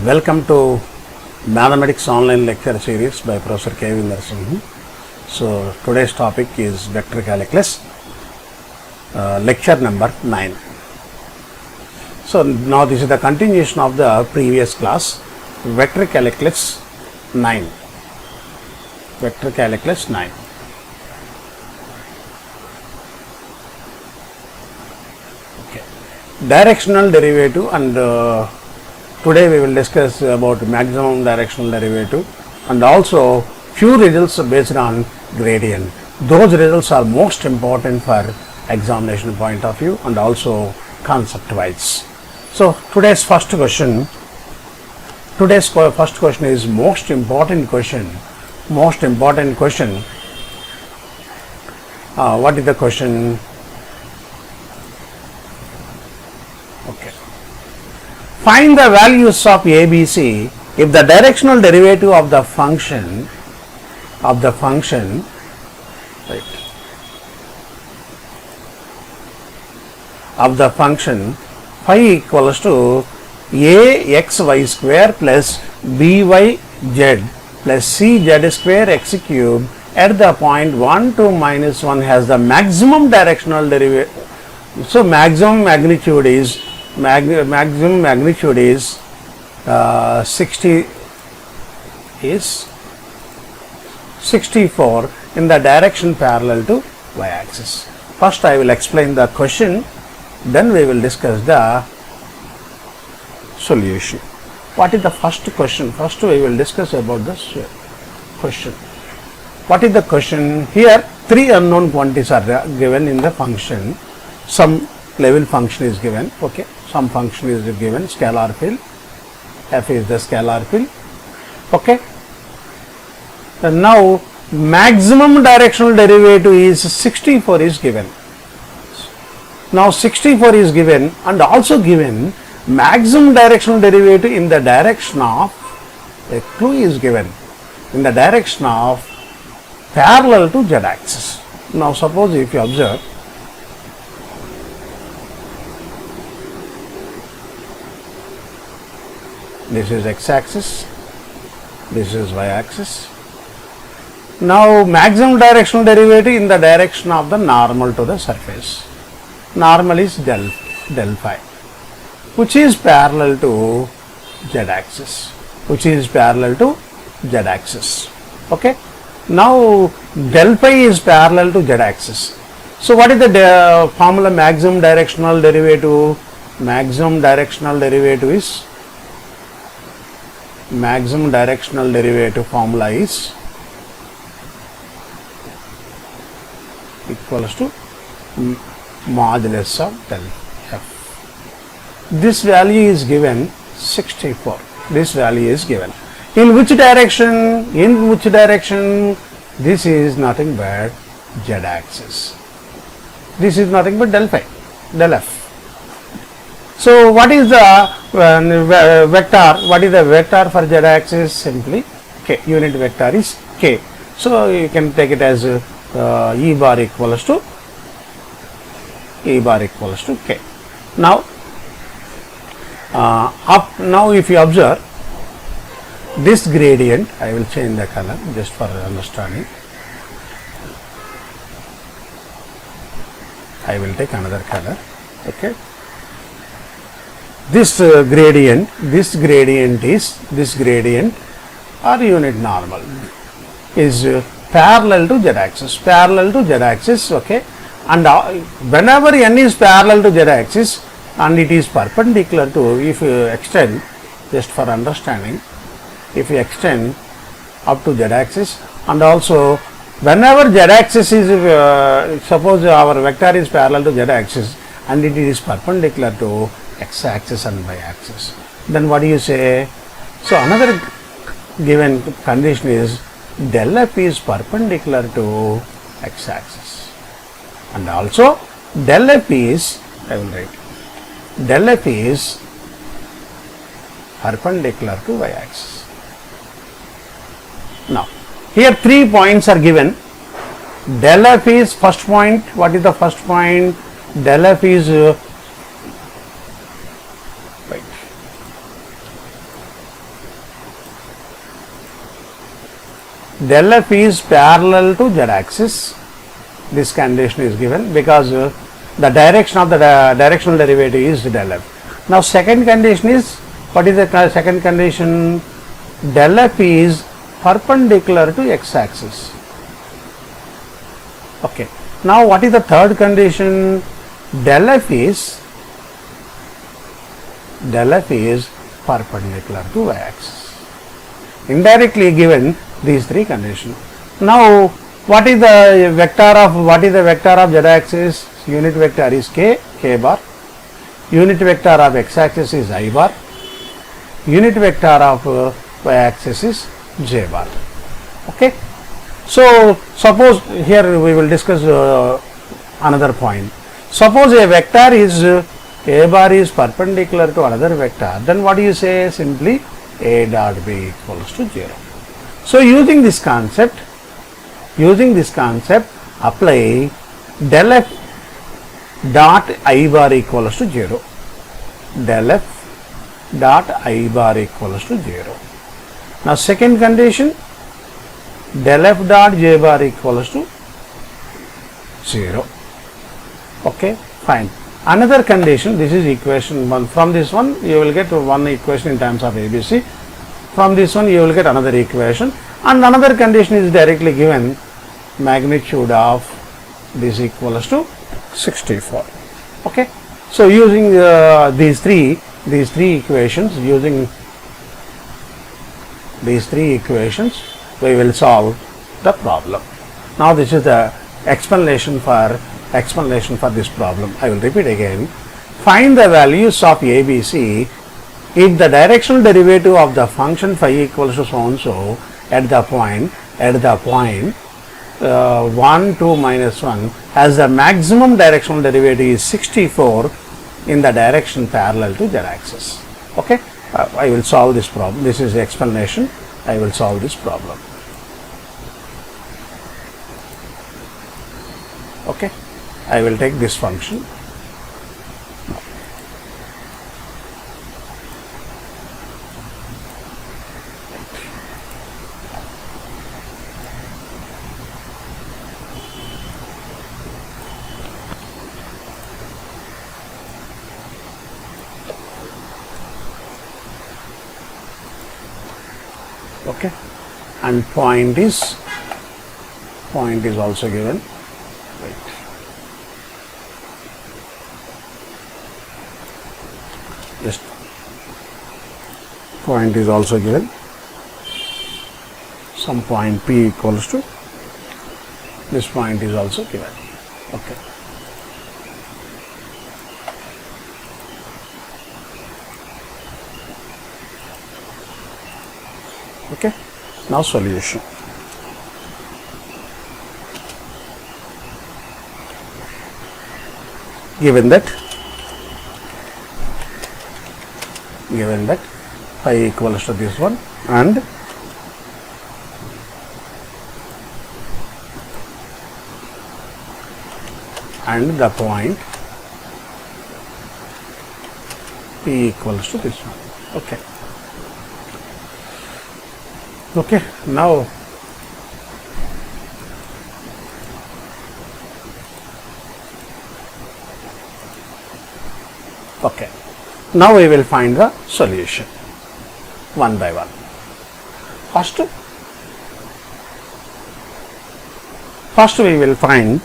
Welcome to Mathematics Online Lecture Series by Professor K.V. Narasimhan. So today's topic is Vector Calculus, lecture number 9. So now this is the continuation of the previous class, Vector Calculus 9. Vector Calculus 9. Okay. Directional derivative, and today we will discuss about maximum directional derivative and also few results based on gradient. Those results are most important for examination point of view and also concept wise. So today's first question is most important question. What is the question? Okay. Find the values of ABC if the directional derivative of the function phi equals to axy square plus byz plus cz square x cube at the point 1, 2, minus 1 has the maximum directional derivative. So maximum magnitude is 64 in the direction parallel to y-axis. First I will explain the question, then we will discuss the solution. What is the first question? First we will discuss about the question. What is the question? Here three unknown quantities are given in the function. Some level function is given, okay, some function is given, scalar field, f is the scalar field, okay. And now maximum directional derivative is 64 is given. Now 64 is given and also given maximum directional derivative in the direction of, a clue is given, in the direction of parallel to z-axis. Now suppose if you observe, this is x-axis, this is y-axis. Now maximum directional derivative in the direction of the normal to the surface. Normal is del phi, which is parallel to z-axis, okay. Now del phi is parallel to z-axis. So what is the formula maximum directional derivative? Maximum directional derivative formula is equals to modulus of del f. This value is given 64. This value is given. In which direction? This is nothing but z-axis. This is nothing but del phi, del f. So what is the vector? What is the vector for z-axis? Simply k. Unit vector is k. So you can take it as e bar equals to k. Now now if you observe this gradient, I will change the color just for understanding. I will take another color, okay. This gradient or unit normal is parallel to z-axis, okay. And whenever n is parallel to z-axis and it is perpendicular to, if you extend, just for understanding, if you extend up to z-axis, and also whenever z-axis is, suppose our vector is parallel to z-axis and it is perpendicular to x-axis and y-axis, then what do you say? So another given condition is del f is perpendicular to x-axis, and also del f is, I will write, del f is perpendicular to y-axis. Now here 3 points are given. Del f is first point. What is the first point? Del f is del f is parallel to z axis. This condition is given because the direction of the directional derivative is del f. Now second condition is, what is the second condition? Del f is perpendicular to x axis. Okay. Now what is the third condition? Del f is perpendicular to y axis. Indirectly given these three conditions. Now what is the vector of z axis? Unit vector is k bar. Unit vector of x axis is I bar. Unit vector of y axis is j bar. Okay. So suppose here we will discuss another point. Suppose a vector is a bar is perpendicular to another vector, then what do you say? Simply a dot b equals to 0. So using this concept, apply del f dot I bar equals to 0. Del f dot I bar equals to 0. Now second condition, del f dot j bar equals to 0. Okay, fine. Another condition, this is equation 1. From this one you will get one equation in terms of ABC. From this one you will get another equation, and another condition is directly given, magnitude of this equals to 64. Okay. So using these three equations, we will solve the problem. Now this is the explanation for this problem. I will repeat again. Find the values of ABC if the directional derivative of the function phi equals to so and so at the point 1, 2, minus 1, as the maximum directional derivative is 64 in the direction parallel to z axis. Okay. I will solve this problem. This is the explanation. I will solve this problem. Okay. I will take this function. Okay, and point is also given. Wait. Just point is also given. Some point P equals to this point is also given. Okay. Okay. Now solution. Given that phi equals to this one and the point P equals to this one. Okay. Okay, now we will find the solution one by one. First we will find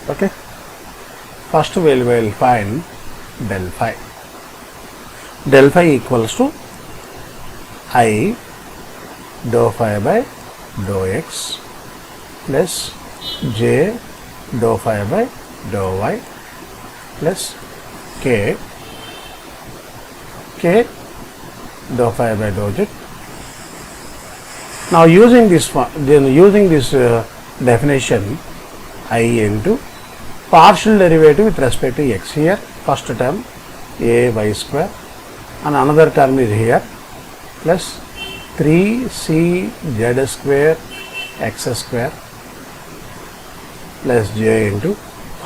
okay. First we will find del phi. Del phi equals to I dou phi by dou x plus j dou phi by dou y plus k dou phi by dou z. Now using this definition, I into partial derivative with respect to x here, first term a y square and another term is here plus 3c z square x square plus j into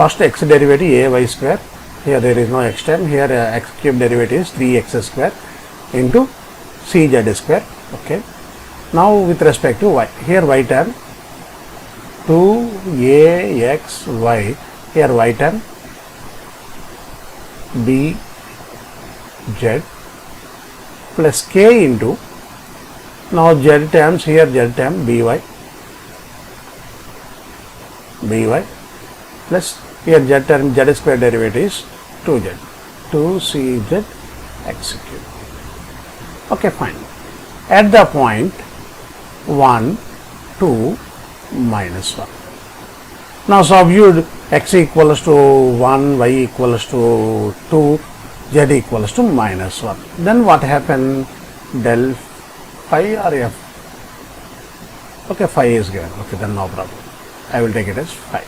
first x derivative ay square, here there is no x term, here x cube derivative is 3x square into cz square. Okay. Now with respect to y, here y term 2axy, here y term b z plus k into, now z terms, here z term by plus here z term z square derivative is 2z, 2cz x cube. Okay, fine. At the point 1, 2, minus 1. Now substitute x equals to 1, y equals to 2, z equals to minus 1. Then what happened? Del phi or f? Okay, phi is given. Okay, then no problem. I will take it as phi.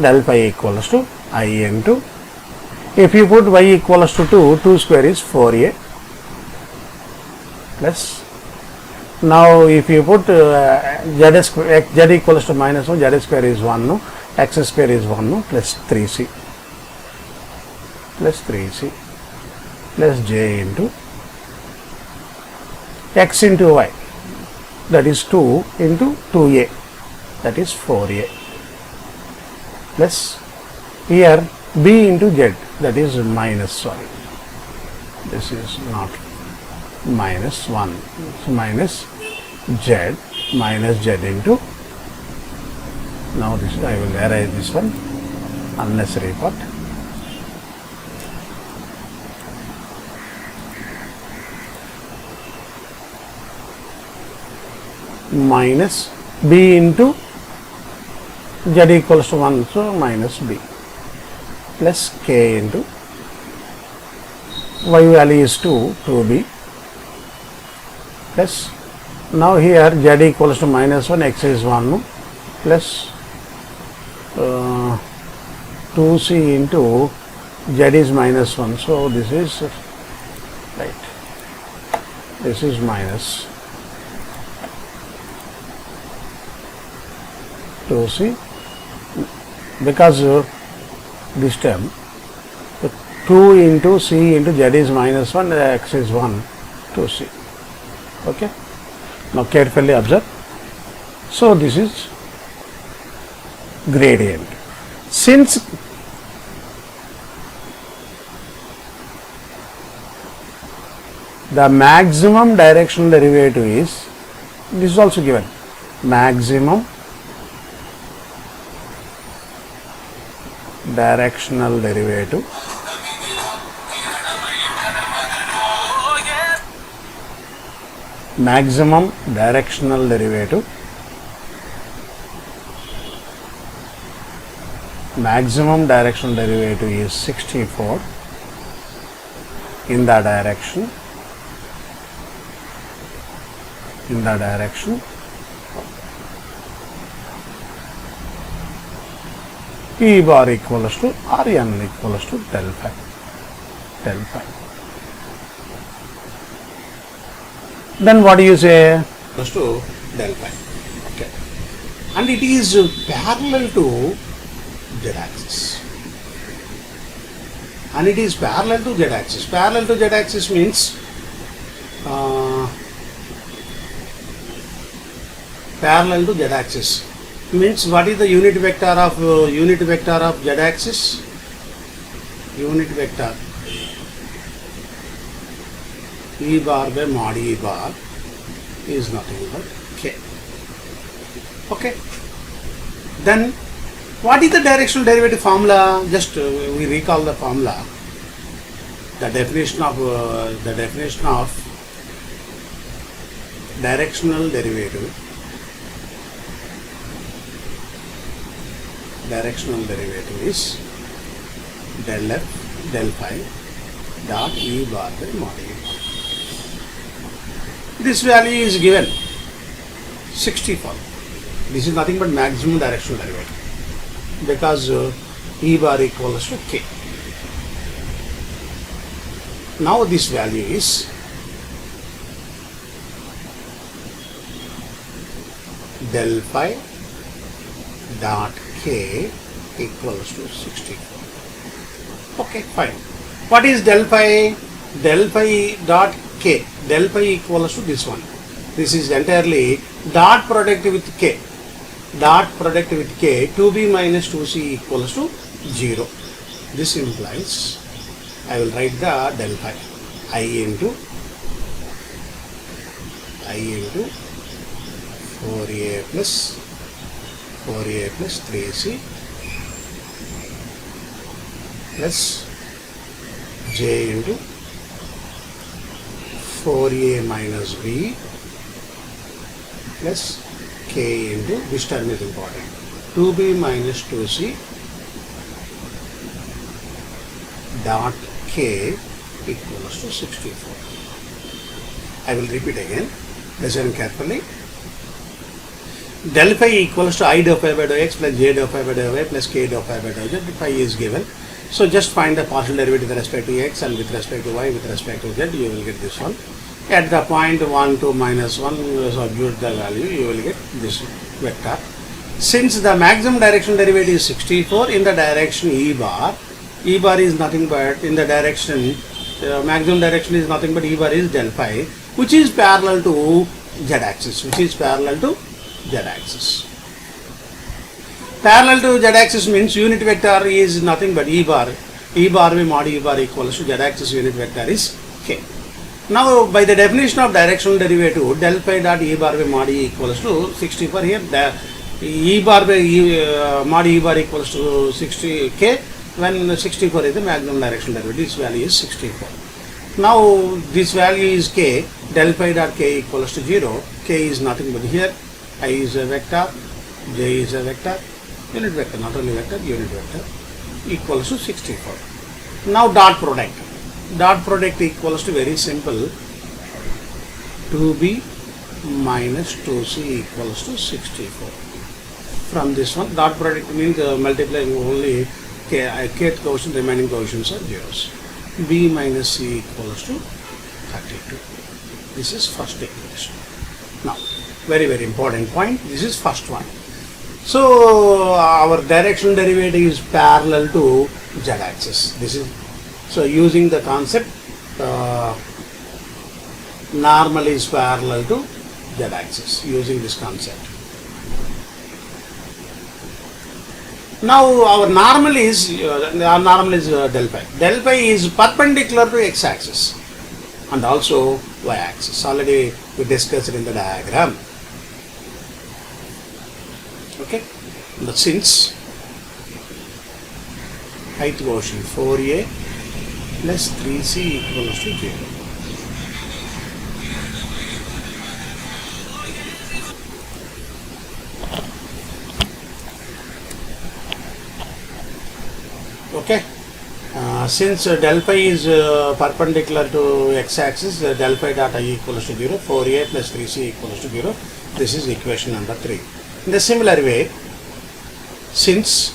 Del phi equals to I into, if you put y equals to 2, 2 square is 4a plus, now if you put z square, z equals to minus 1, z square is 1, no? X square is 1, no? Plus 3c plus j into x into y, that is 2 into 2a, that is 4a, plus here b into z, that is minus, sorry, this is not minus 1, so minus z into, now this I will erase this one, unnecessary part, minus b into z equals to 1, so minus b plus k into y value is 2, 2b plus, now here z equals to minus 1, x is 1, plus 2c into z is minus 1, so this is right, this is minus 2c, because this term 2 into c into z is minus 1, x is 1, 2c. Okay. Now carefully observe. So this is gradient. Since the maximum directional derivative is, this is also given, maximum directional derivative maximum directional derivative is 64 in the direction E bar equals to Rn equals to del phi. Then what do you say? Equals to del phi. Okay. And it is parallel to z-axis. And it is parallel to z-axis. Parallel to z-axis means parallel to z-axis means what is the unit vector of z-axis? Unit vector E bar by mod E bar is nothing but k. Okay. Then what is the directional derivative formula? Just we recall the formula. The definition of directional derivative is del f del phi dot E bar by mod E bar. This value is given 64. This is nothing but maximum directional derivative because E bar equals to k. Now this value is del phi dot k equals to 64. Okay, fine. What is del phi? Del phi dot k. Del phi equals to this one. This is entirely dot product with k. Dot product with k, 2b minus 2c equals to 0. This implies, I will write the del phi. I into 4a plus 3c plus j into 4a minus b plus k into, this term is important, 2b minus 2c dot k equals to 64. I will repeat again, listen carefully. Del phi equals to I dou phi by dou x plus j dou phi by dou y plus k dou phi by dou z. Phi is given. So just find the partial derivative with respect to x and with respect to y, with respect to z, you will get this one. At the point 1, 2, minus 1, substitute the value, you will get this vector. Since the maximum direction derivative is 64 in the direction e bar is nothing but in the direction, maximum direction is nothing but e bar is del phi, which is parallel to z axis, Parallel to z axis means unit vector is nothing but e bar by mod e bar equals to z axis unit vector is k. Now by the definition of directional derivative, del phi dot e bar by mod e equals to 64. Here the e bar by mod e bar equals to 60k, when 64 is the maximum directional derivative. This value is 64. Now this value is k, del phi dot k equals to 0. K is nothing but here, I is a vector, j is a vector, unit vector, not only vector, unit vector, equals to 64. Now dot product. Dot product equals to, very simple, 2b minus 2c equals to 64. From this one, dot product means multiplying only kth quotient, remaining quotients are zeros. b minus c equals to 32. This is first equation. Now, very important point, this is first one. So our directional derivative is parallel to z axis. This is, so using the concept, normal is parallel to z axis, using this concept. Now our normal is del phi. Del phi is perpendicular to x axis and also y axis. Already we discussed it in the diagram. Okay, but since height quotient 4a plus 3c equals to 0. Okay, since del phi is perpendicular to x axis, del phi dot I equals to 0, 4a plus 3c equals to 0. This is equation number 3. In the similar way, since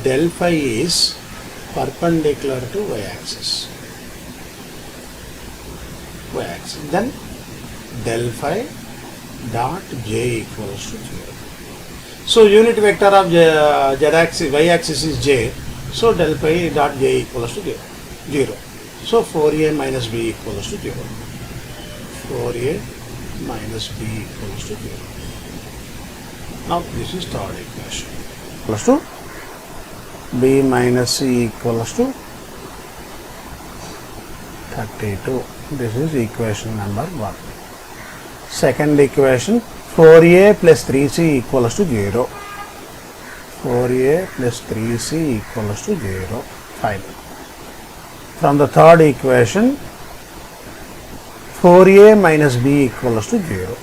del phi is perpendicular to y axis, then del phi dot j equals to 0. So unit vector of z axis, y axis is j, so del phi dot j equals to 0. So 4a minus b equals to 0. 4a minus b equals to 0. Now this is third equation. Equals to b minus c equals to 32. This is equation number 1. Second equation, 4a plus 3c equals to 0. 4a plus 3c equals to 0. Fine. From the third equation, 4a minus b equals to 0.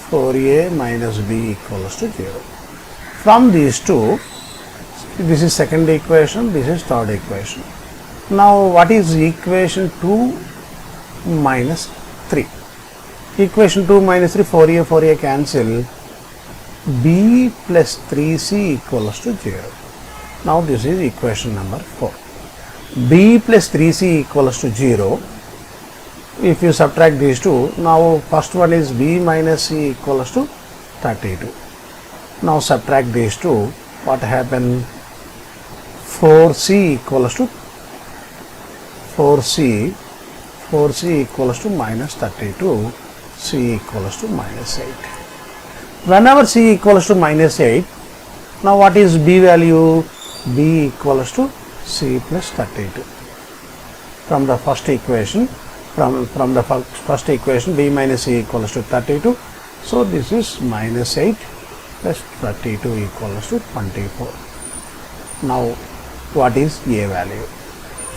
4a minus b equals to 0. From these two, this is second equation, this is third equation. Now what is equation 2 minus 3? Equation 2 minus 3, 4a cancel, b plus 3c equals to 0. Now this is equation number 4. b plus 3c equals to 0. if you subtract these two, now first one is b minus c equals to 32. Now subtract these two, what happened? 4c equals to 4c equals to minus 32, c equals to minus 8. Whenever c equals to minus 8, now what is b value? b equals to c plus 32. From the first equation, from the first equation, b minus c equals to 32. So this is minus 8 plus 32 equals to 24. Now what is a value?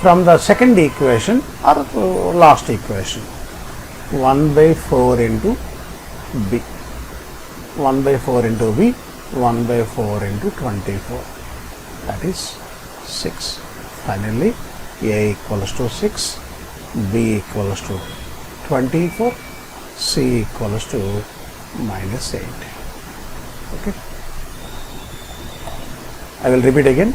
From the second equation or last equation, 1 by 4 into b, 1 by 4 into b, 1 by 4 into 24, that is 6. Finally a equals to 6, b equals to 24, c equals to minus 8. Okay, I will repeat again.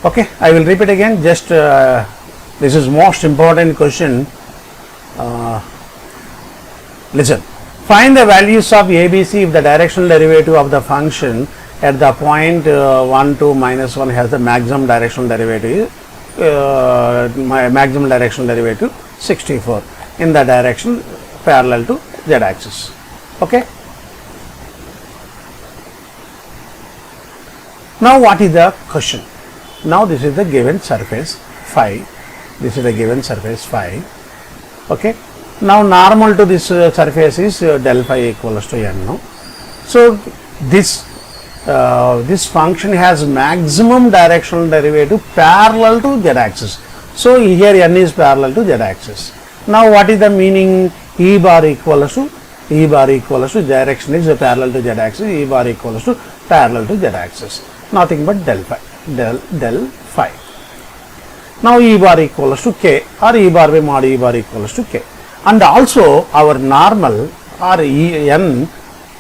Okay, I will repeat again. Just this is most important question. Listen. Find the values of ABC if the directional derivative of the function at the point 1, 2, minus 1 has the maximum directional derivative, maximum directional derivative 64 in the direction parallel to z-axis. Okay. Now what is the question? Now this is the given surface phi. This is the given surface phi. Okay. Now normal to this surface is del phi equals to n. No? So this function has maximum directional derivative parallel to z-axis. So here n is parallel to z-axis. Now what is the meaning? E bar equals to direction is parallel to z-axis. E bar equals to parallel to z-axis. Nothing but del phi. Del phi. Now E bar equals to k, or E bar by mod E bar equals to k. And also our normal or n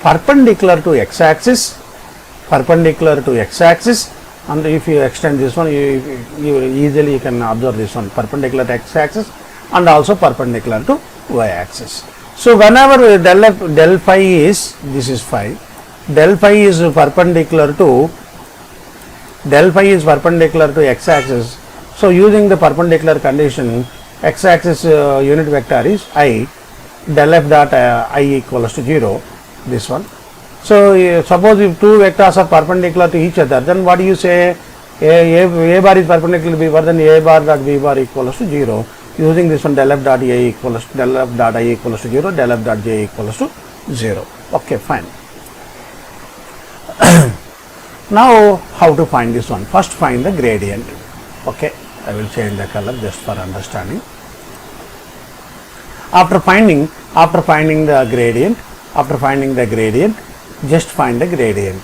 perpendicular to x-axis, and if you extend this one, you easily can observe this one, perpendicular to x-axis and also perpendicular to y-axis. So whenever del phi is, this is phi, del phi is perpendicular to x-axis. So using the perpendicular condition, x-axis unit vector is I, del f dot I equals to 0, this one. So suppose if two vectors are perpendicular to each other, then what do you say? A bar is perpendicular to b bar, then a bar dot b bar equals to 0. Using this one, del f dot I equals to 0, del f dot j equals to 0. Okay, fine. Now how to find this one? First find the gradient. Okay, I will change the color just for understanding. After finding the gradient, just find the gradient.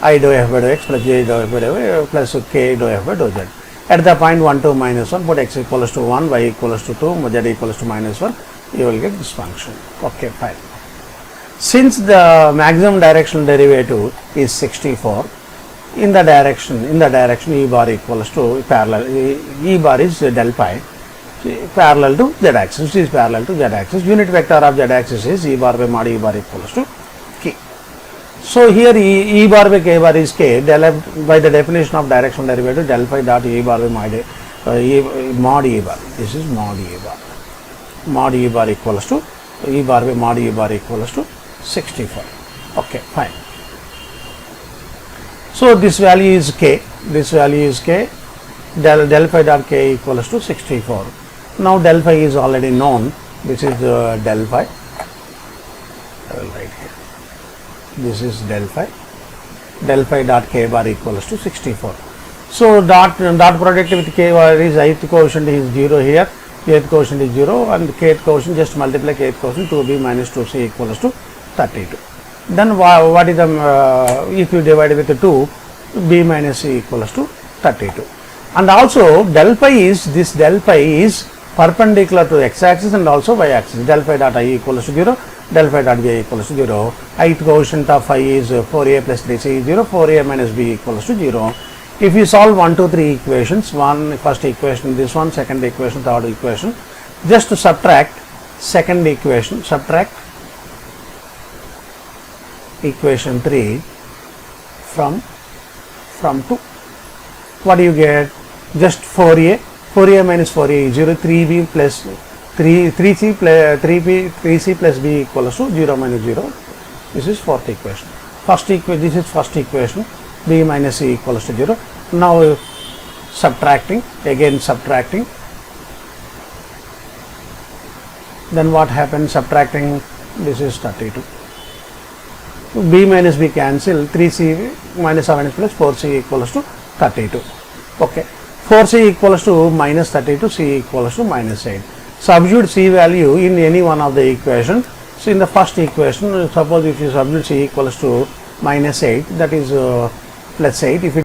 I dou f by dou x plus j dou f by dou y plus k dou f by dou z. At the point 1, 2, minus 1, put x equals to 1, y equals to 2, z equals to minus 1, you will get this function. Okay, fine. Since the maximum directional derivative is 64, in the direction E bar equals to parallel, E bar is del phi, parallel to z-axis, is parallel to z-axis. Unit vector of z-axis is E bar by mod E bar equals to k. So here E bar by k bar is k, del f by the definition of directional derivative, del phi dot E bar by mod E bar, this is mod E bar. Mod E bar equals to E bar by mod E bar equals to 64. Okay, fine. So this value is k, del phi dot k equals to 64. Now del phi is already known, this is del phi, I will write here, this is del phi dot k bar equals to 64. So dot product with k bar is ith quotient is 0 here, kth quotient is 0, and kth quotient just multiply kth quotient 2b minus 2c equals to 32. Then what is the, if you divide with 2, b minus c equals to 32. And also del phi is perpendicular to x-axis and also y-axis. Del phi dot I equals to 0, del phi dot bi equals to 0. Ith quotient of phi is 4a plus 3c is 0, 4a minus b equals to 0. If you solve 1, 2, 3 equations, first equation, this one, second equation, third equation, just to subtract second equation, subtract equation 3 from 2. What do you get? Just 4a minus 4a is 0, 3b plus 3c plus 3c plus b equals to 0 minus 0. This is fourth equation. This is first equation, b minus c equals to 0. Now subtracting, again subtracting. Then what happens? Subtracting, this is 32. B minus b cancel, 3c minus 7 plus 4c equals to 32. Okay, 4c equals to minus 32, c equals to minus 8. Substitute c value in any one of the equation. So in the first equation, suppose if you substitute c equals to minus 8, that is plus 8. If it